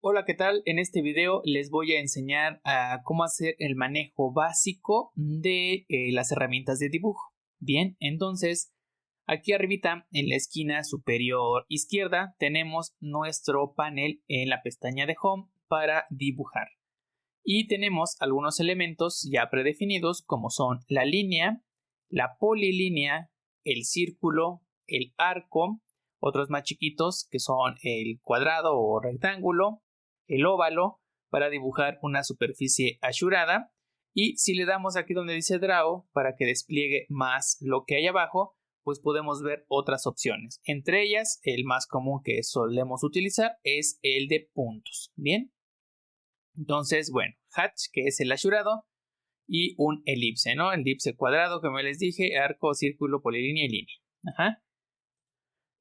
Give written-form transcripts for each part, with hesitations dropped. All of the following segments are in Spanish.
Hola, ¿qué tal? En este video les voy a enseñar a cómo hacer el manejo básico de las herramientas de dibujo. Bien, entonces aquí arribita en la esquina superior izquierda tenemos nuestro panel en la pestaña de Home para dibujar. Y tenemos algunos elementos ya predefinidos como son la línea, la polilínea, el círculo, el arco, otros más chiquitos que son el cuadrado o rectángulo, el óvalo para dibujar una superficie asurada, y si le damos aquí donde dice Draw para que despliegue más lo que hay abajo, pues podemos ver otras opciones. Entre ellas, el más común que solemos utilizar es el de puntos. Bien, entonces, bueno, hatch, que es el asurado, y un elipse, ¿no? Elipse cuadrado, como les dije, arco, círculo, polilínea y línea. Ajá.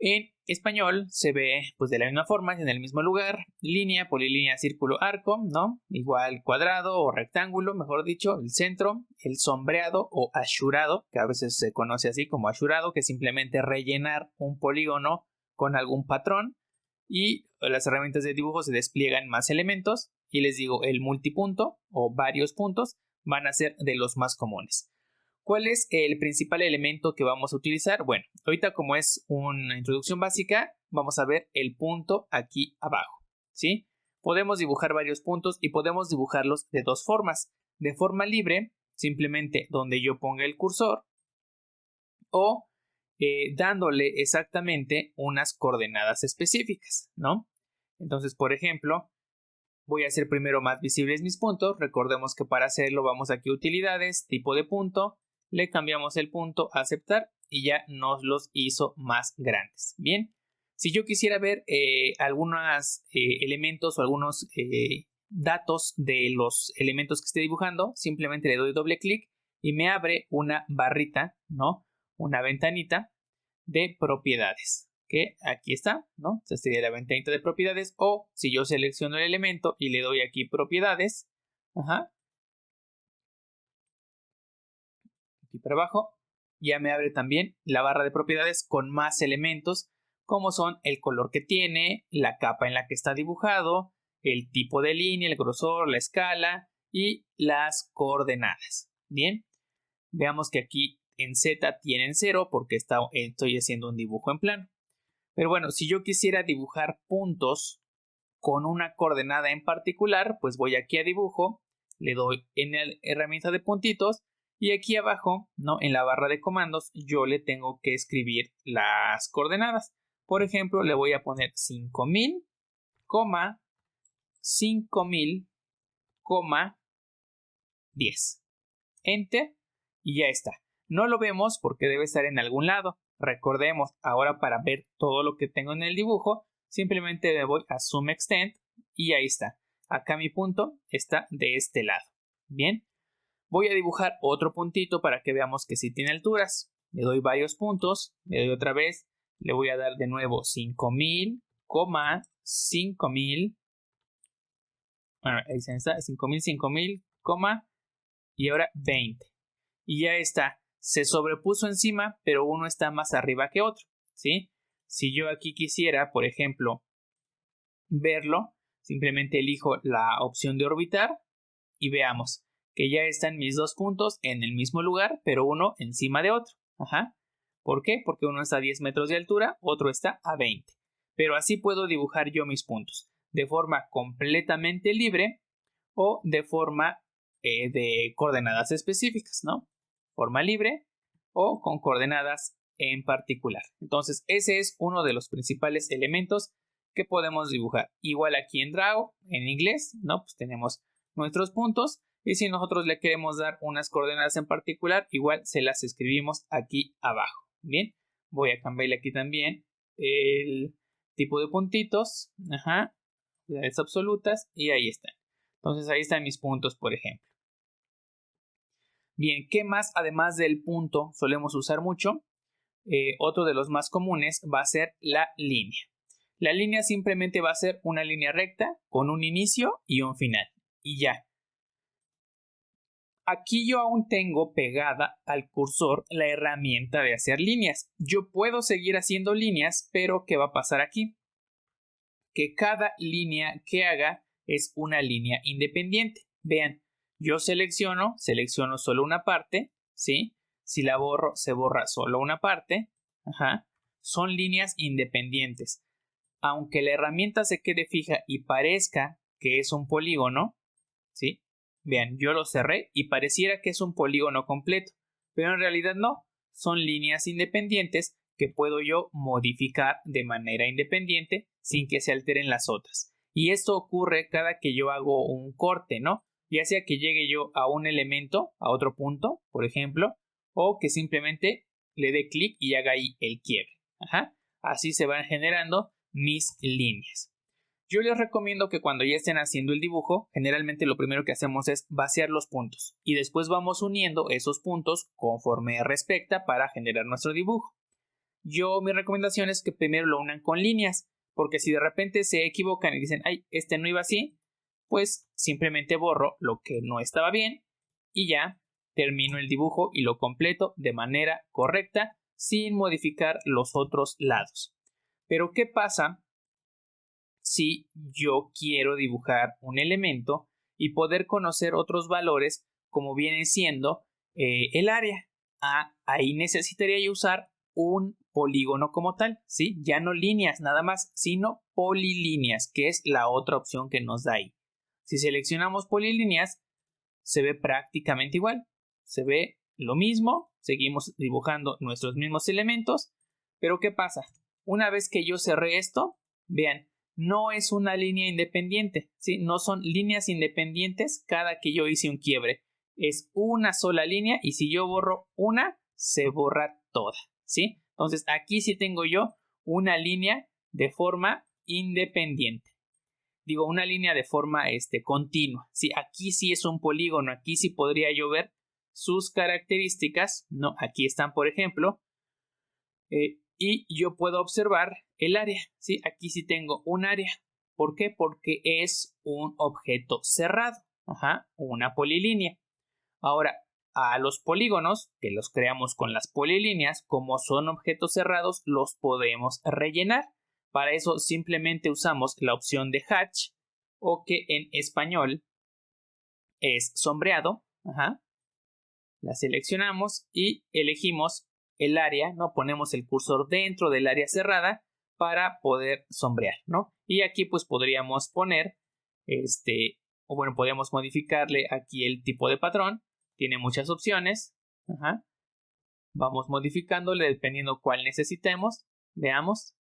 En español se ve pues de la misma forma, en el mismo lugar, línea, polilínea, círculo, arco, ¿no? Igual cuadrado o rectángulo, mejor dicho, el centro, el sombreado o asurado, que a veces se conoce así como asurado, que es simplemente rellenar un polígono con algún patrón, y las herramientas de dibujo se despliegan más elementos, y les digo, el multipunto o varios puntos van a ser de los más comunes. ¿Cuál es el principal elemento que vamos a utilizar? Bueno, ahorita como es una introducción básica, vamos a ver el punto aquí abajo, ¿sí? Podemos dibujar varios puntos y podemos dibujarlos de dos formas. De forma libre, simplemente donde yo ponga el cursor, o dándole exactamente unas coordenadas específicas, ¿no? Entonces, por ejemplo, voy a hacer primero más visibles mis puntos. Recordemos que para hacerlo vamos aquí a utilidades, tipo de punto, le cambiamos el punto a aceptar y ya nos los hizo más grandes. Bien, si yo quisiera ver algunos elementos o algunos datos de los elementos que esté dibujando, simplemente le doy doble clic y me abre una barrita, ¿no? Una ventanita de propiedades, que aquí está, ¿no? Esta sería la ventanita de propiedades, o si yo selecciono el elemento y le doy aquí propiedades, aquí para abajo, ya me abre también la barra de propiedades con más elementos, como son el color que tiene, la capa en la que está dibujado, el tipo de línea, el grosor, la escala y las coordenadas. Bien, veamos que aquí en Z tienen 0 porque estoy haciendo un dibujo en plano. Pero bueno, si yo quisiera dibujar puntos con una coordenada en particular, pues voy aquí a dibujo, le doy en la herramienta de puntitos y aquí abajo, ¿no? En la barra de comandos, yo le tengo que escribir las coordenadas. Por ejemplo, le voy a poner 5000, 5000, 10. Enter y ya está. No lo vemos porque debe estar en algún lado. Recordemos, ahora para ver todo lo que tengo en el dibujo, simplemente le voy a Zoom Extend y ahí está. Acá mi punto está de este lado. Bien, voy a dibujar otro puntito para que veamos que sí tiene alturas. Le doy varios puntos, le doy otra vez, le voy a dar de nuevo 5000, 5000, bueno, ahí está, 5000, 5000, y ahora 20. Y ya está, se sobrepuso encima, pero uno está más arriba que otro, ¿sí? Si yo aquí quisiera, por ejemplo, verlo, simplemente elijo la opción de orbitar y veamos que ya están mis dos puntos en el mismo lugar, pero uno encima de otro. Ajá. ¿Por qué? Porque uno está a 10 metros de altura, otro está a 20. Pero así puedo dibujar yo mis puntos de forma completamente libre o de forma de coordenadas específicas, ¿no? Forma libre o con coordenadas en particular. Entonces, ese es uno de los principales elementos que podemos dibujar. Igual aquí en Draw, en inglés, ¿no? Pues tenemos nuestros puntos y si nosotros le queremos dar unas coordenadas en particular, igual se las escribimos aquí abajo. Bien, voy a cambiarle aquí también el tipo de puntitos, unidades absolutas y ahí están. Entonces ahí están mis puntos, por ejemplo. Bien, ¿qué más además del punto solemos usar mucho? Otro de los más comunes va a ser la línea. La línea simplemente va a ser una línea recta con un inicio y un final. Y ya. Aquí yo aún tengo pegada al cursor la herramienta de hacer líneas. Yo puedo seguir haciendo líneas, pero ¿qué va a pasar aquí? que cada línea que haga es una línea independiente. Vean, yo selecciono solo una parte, ¿sí? Si la borro, se borra solo una parte. Ajá. Son líneas independientes. Aunque la herramienta se quede fija y parezca que es un polígono, ¿sí? Vean, yo lo cerré y pareciera que es un polígono completo, pero en realidad no. Son líneas independientes que puedo yo modificar de manera independiente sin que se alteren las otras. Y esto ocurre cada que yo hago un corte, ¿no? Ya sea que llegue yo a un elemento, a otro punto, por ejemplo, o que simplemente le dé clic y haga ahí el quiebre. Ajá. Así se van generando mis líneas. Yo les recomiendo que cuando ya estén haciendo el dibujo, generalmente lo primero que hacemos es vaciar los puntos y después vamos uniendo esos puntos conforme respecta para generar nuestro dibujo. Mi recomendación es que primero lo unan con líneas, porque si de repente se equivocan y dicen, ay, este no iba así, pues simplemente borro lo que no estaba bien y ya termino el dibujo y lo completo de manera correcta sin modificar los otros lados. Pero ¿qué pasa si yo quiero dibujar un elemento y poder conocer otros valores como viene siendo el área? Ahí necesitaría yo usar un polígono como tal, ¿sí? Ya no líneas nada más, sino polilíneas, que es la otra opción que nos da ahí. Si seleccionamos polilíneas, se ve prácticamente igual, se ve lo mismo, seguimos dibujando nuestros mismos elementos, pero ¿qué pasa? Una vez que yo cerré esto, vean, no es una línea independiente, ¿sí? No son líneas independientes cada que yo hice un quiebre. Es una sola línea y si yo borro una, se borra toda, ¿sí? Entonces aquí sí tengo yo una línea de forma independiente. Digo, una línea de forma continua. ¿Sí? Aquí sí es un polígono, aquí sí podría yo ver sus características. No, aquí están, por ejemplo. Y yo puedo observar el área, ¿sí? Aquí sí tengo un área. ¿Por qué? Porque es un objeto cerrado. Ajá, una polilínea. Ahora, a los polígonos, que los creamos con las polilíneas, como son objetos cerrados, los podemos rellenar. Para eso simplemente usamos la opción de hatch, o que en español es sombreado. Ajá. La seleccionamos y elegimos el área, ¿no? Ponemos el cursor dentro del área cerrada para poder sombrear, ¿no? Y aquí pues podríamos poner o bueno, podemos modificarle aquí el tipo de patrón. Tiene muchas opciones. Ajá. Vamos modificándole dependiendo cuál necesitemos. Veamos,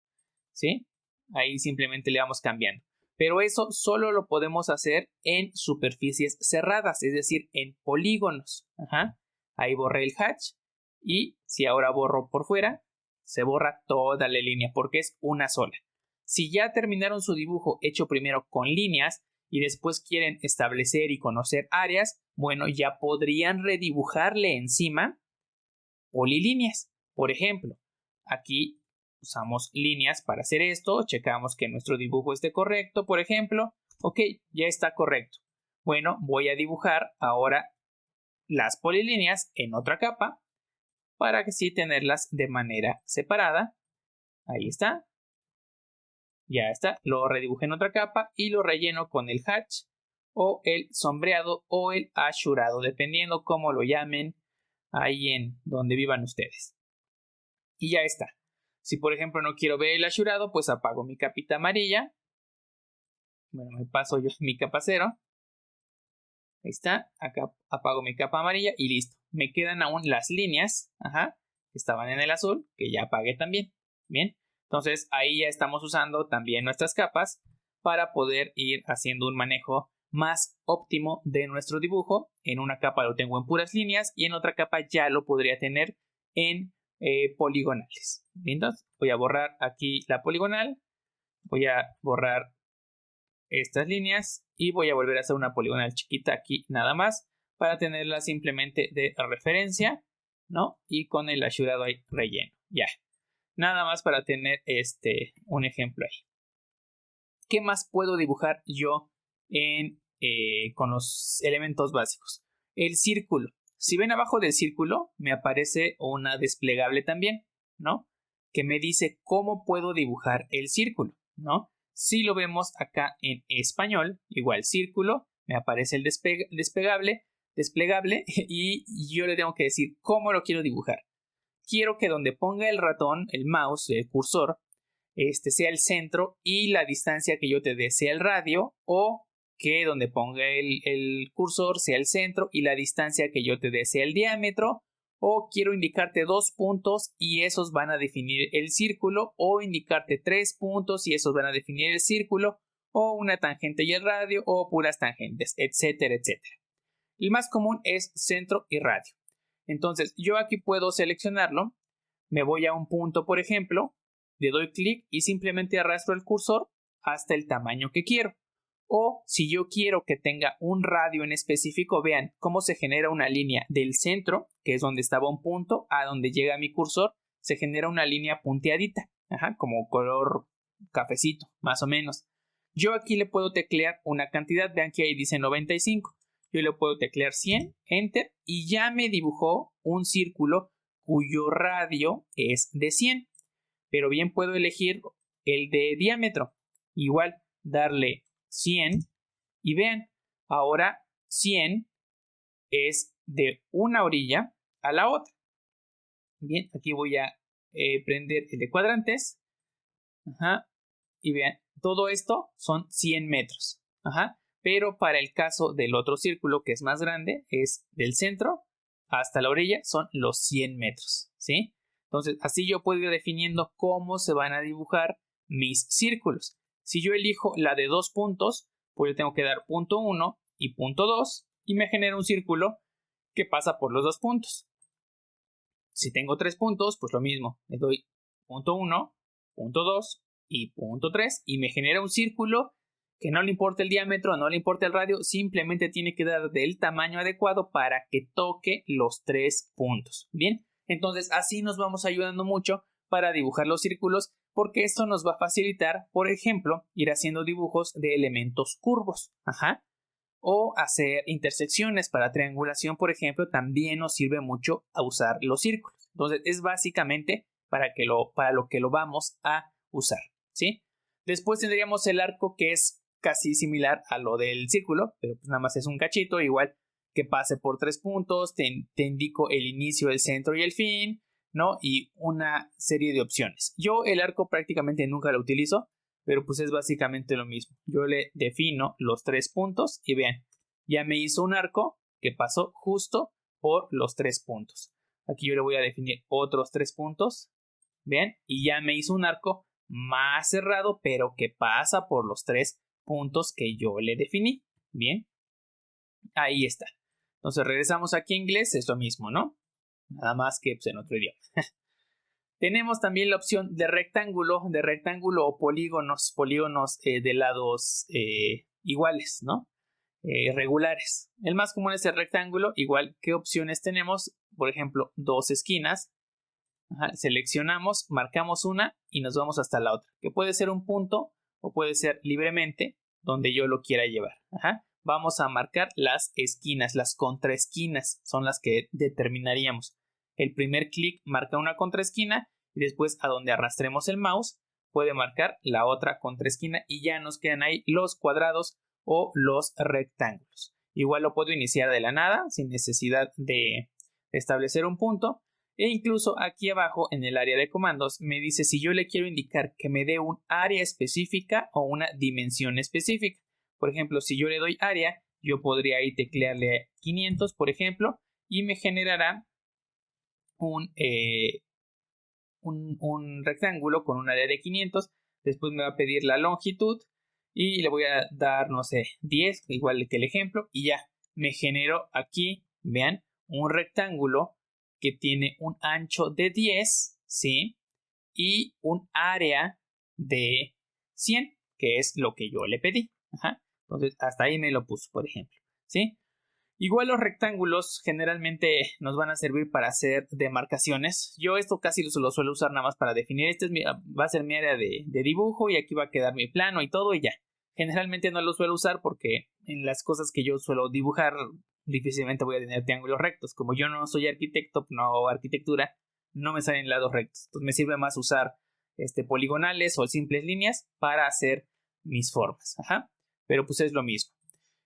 ¿sí? Ahí simplemente le vamos cambiando. Pero eso solo lo podemos hacer en superficies cerradas, es decir, en polígonos. Ajá. Ahí borré el hatch y si ahora borro por fuera, se borra toda la línea porque es una sola. Si ya terminaron su dibujo hecho primero con líneas y después quieren establecer y conocer áreas, bueno, ya podrían redibujarle encima polilíneas. Por ejemplo, aquí usamos líneas para hacer esto, checamos que nuestro dibujo esté correcto, por ejemplo. Ok, ya está correcto. Bueno, voy a dibujar ahora las polilíneas en otra capa para que sí tenerlas de manera separada. Ahí está. Ya está. Lo redibujé en otra capa y lo relleno con el hatch o el sombreado o el ashurado, dependiendo cómo lo llamen ahí en donde vivan ustedes. Y ya está. Si por ejemplo no quiero ver el ashurado, pues apago mi capita amarilla. Bueno, me paso yo mi capa 0. Ahí está. Acá apago mi capa amarilla y listo. Me quedan aún las líneas, ajá, que estaban en el azul, que ya apagué también. Bien. Entonces ahí ya estamos usando también nuestras capas para poder ir haciendo un manejo más óptimo de nuestro dibujo. En una capa lo tengo en puras líneas y en otra capa ya lo podría tener en poligonales. Entonces voy a borrar aquí la poligonal, voy a borrar estas líneas y voy a volver a hacer una poligonal chiquita aquí nada más para tenerla simplemente de referencia, ¿no? Y con el ashurado ahí relleno, ya. Nada más para tener un ejemplo ahí. ¿Qué más puedo dibujar yo con los elementos básicos? El círculo. Si ven abajo del círculo, me aparece una desplegable también, ¿no? Que me dice cómo puedo dibujar el círculo, ¿no? Si lo vemos acá en español, igual círculo, me aparece el desplegable y yo le tengo que decir cómo lo quiero dibujar. Quiero que donde ponga el ratón, el mouse, el cursor, sea el centro y la distancia que yo te dé sea el radio, o que donde ponga el cursor sea el centro y la distancia que yo te dé sea el diámetro, o quiero indicarte 2 puntos y esos van a definir el círculo, o indicarte 3 puntos y esos van a definir el círculo, o una tangente y el radio, o puras tangentes, etcétera, etcétera. El más común es centro y radio. Entonces yo aquí puedo seleccionarlo, me voy a un punto, por ejemplo, le doy clic y simplemente arrastro el cursor hasta el tamaño que quiero. O si yo quiero que tenga un radio en específico, vean cómo se genera una línea del centro, que es donde estaba un punto, a donde llega mi cursor, se genera una línea punteadita, como color cafecito, más o menos. Yo aquí le puedo teclear una cantidad, vean que ahí dice 95. Yo le puedo teclear 100, enter, y ya me dibujó un círculo cuyo radio es de 100. Pero bien puedo elegir el de diámetro. Igual, darle 100 y vean, ahora 100 es de una orilla a la otra. Bien, aquí voy a prender el de cuadrantes. Y vean, todo esto son 100 metros. Pero para el caso del otro círculo, que es más grande, es del centro hasta la orilla, son los 100 metros, ¿sí? Entonces, así yo puedo ir definiendo cómo se van a dibujar mis círculos. Si yo elijo la de 2 puntos, pues yo tengo que dar punto 1 y punto 2 y me genera un círculo que pasa por los 2 puntos. Si tengo 3 puntos, pues lo mismo. Le doy punto 1, punto 2 y punto 3 y me genera un círculo que no le importa el diámetro, no le importa el radio, simplemente tiene que dar del tamaño adecuado para que toque los 3 puntos. Bien, entonces así nos vamos ayudando mucho para dibujar los círculos, porque esto nos va a facilitar, por ejemplo, ir haciendo dibujos de elementos curvos. O hacer intersecciones para triangulación, por ejemplo, también nos sirve mucho a usar los círculos. Entonces es básicamente para lo que lo vamos a usar, ¿sí? Después tendríamos el arco, que es casi similar a lo del círculo, pero pues nada más es un cachito, igual que pase por 3 puntos, te indico el inicio, el centro y el fin, ¿no? Y una serie de opciones. Yo el arco prácticamente nunca lo utilizo, pero pues es básicamente lo mismo. Yo le defino los 3 puntos y vean, ya me hizo un arco que pasó justo por los 3 puntos. Aquí yo le voy a definir otros 3 puntos, vean, y ya me hizo un arco más cerrado, pero que pasa por los 3 puntos que yo le definí. Bien, ahí está. Entonces regresamos aquí a inglés, es lo mismo, ¿no? Nada más que pues, en otro idioma. Tenemos también la opción de rectángulo o polígonos de lados iguales, ¿no? Regulares. El más común es el rectángulo. Igual, ¿qué opciones tenemos? Por ejemplo, 2 esquinas. Seleccionamos, marcamos una y nos vamos hasta la otra, que puede ser un punto o puede ser libremente donde yo lo quiera llevar. Vamos a marcar las esquinas, las contraesquinas son las que determinaríamos. El primer clic marca una contraesquina y después a donde arrastremos el mouse puede marcar la otra contraesquina y ya nos quedan ahí los cuadrados o los rectángulos. Igual lo puedo iniciar de la nada sin necesidad de establecer un punto. E incluso aquí abajo en el área de comandos me dice si yo le quiero indicar que me dé un área específica o una dimensión específica. Por ejemplo, si yo le doy área, yo podría ahí teclearle 500, por ejemplo, y me generará un rectángulo con un área de 500. Después me va a pedir la longitud y le voy a dar, no sé, 10, igual que el ejemplo, y ya me generó aquí, vean, un rectángulo que tiene un ancho de 10, ¿sí? Y un área de 100, que es lo que yo le pedí. Entonces, hasta ahí me lo puso, por ejemplo, ¿sí? Igual los rectángulos generalmente nos van a servir para hacer demarcaciones. Yo esto casi lo suelo usar nada más para definir. Va a ser mi área de dibujo y aquí va a quedar mi plano y todo y ya. Generalmente no lo suelo usar porque en las cosas que yo suelo dibujar difícilmente voy a tener triángulos rectos. Como yo no soy arquitecto, no hago arquitectura, no me salen lados rectos. Entonces me sirve más usar poligonales o simples líneas para hacer mis formas. Ajá. Pero pues es lo mismo.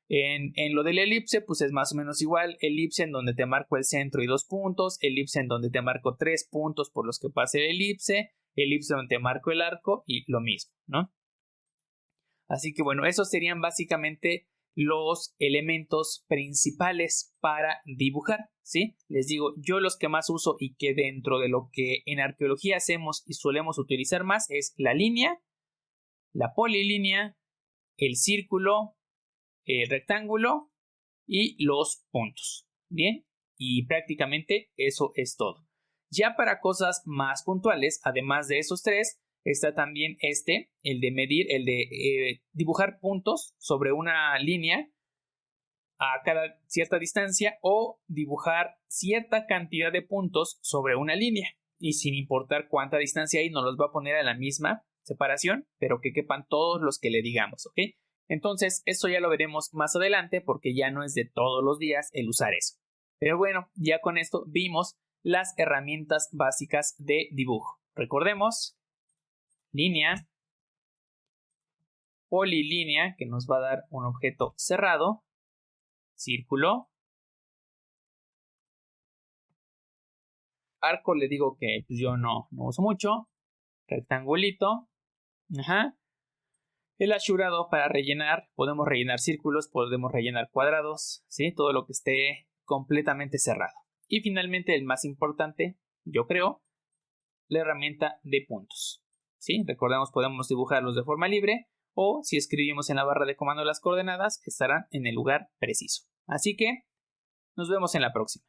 En lo del elipse, pues es más o menos igual. Elipse en donde te marco el centro y 2 puntos. Elipse en donde te marco 3 puntos por los que pase el elipse. Elipse donde te marco el arco y lo mismo, ¿no? Así que bueno, esos serían básicamente los elementos principales para dibujar, ¿sí? Les digo, yo los que más uso y que dentro de lo que en arqueología hacemos y solemos utilizar más es la línea, la polilínea, el círculo, el rectángulo y los puntos. Bien, y prácticamente eso es todo. Ya para cosas más puntuales, además de esos tres, está también el de medir, el de dibujar puntos sobre una línea a cada cierta distancia o dibujar cierta cantidad de puntos sobre una línea. Y sin importar cuánta distancia hay, nos los va a poner a la misma separación, pero que quepan todos los que le digamos, ¿ok? Entonces, eso ya lo veremos más adelante porque ya no es de todos los días el usar eso. Pero bueno, ya con esto vimos las herramientas básicas de dibujo. Recordemos, línea, polilínea, que nos va a dar un objeto cerrado, círculo, arco, le digo que pues, yo no uso mucho, rectangulito, ajá. El asurado para rellenar, podemos rellenar círculos, podemos rellenar cuadrados, ¿sí? Todo lo que esté completamente cerrado. Y finalmente, el más importante, yo creo, la herramienta de puntos, ¿sí? Recordemos, podemos dibujarlos de forma libre o si escribimos en la barra de comando las coordenadas, estarán en el lugar preciso. Así que, nos vemos en la próxima.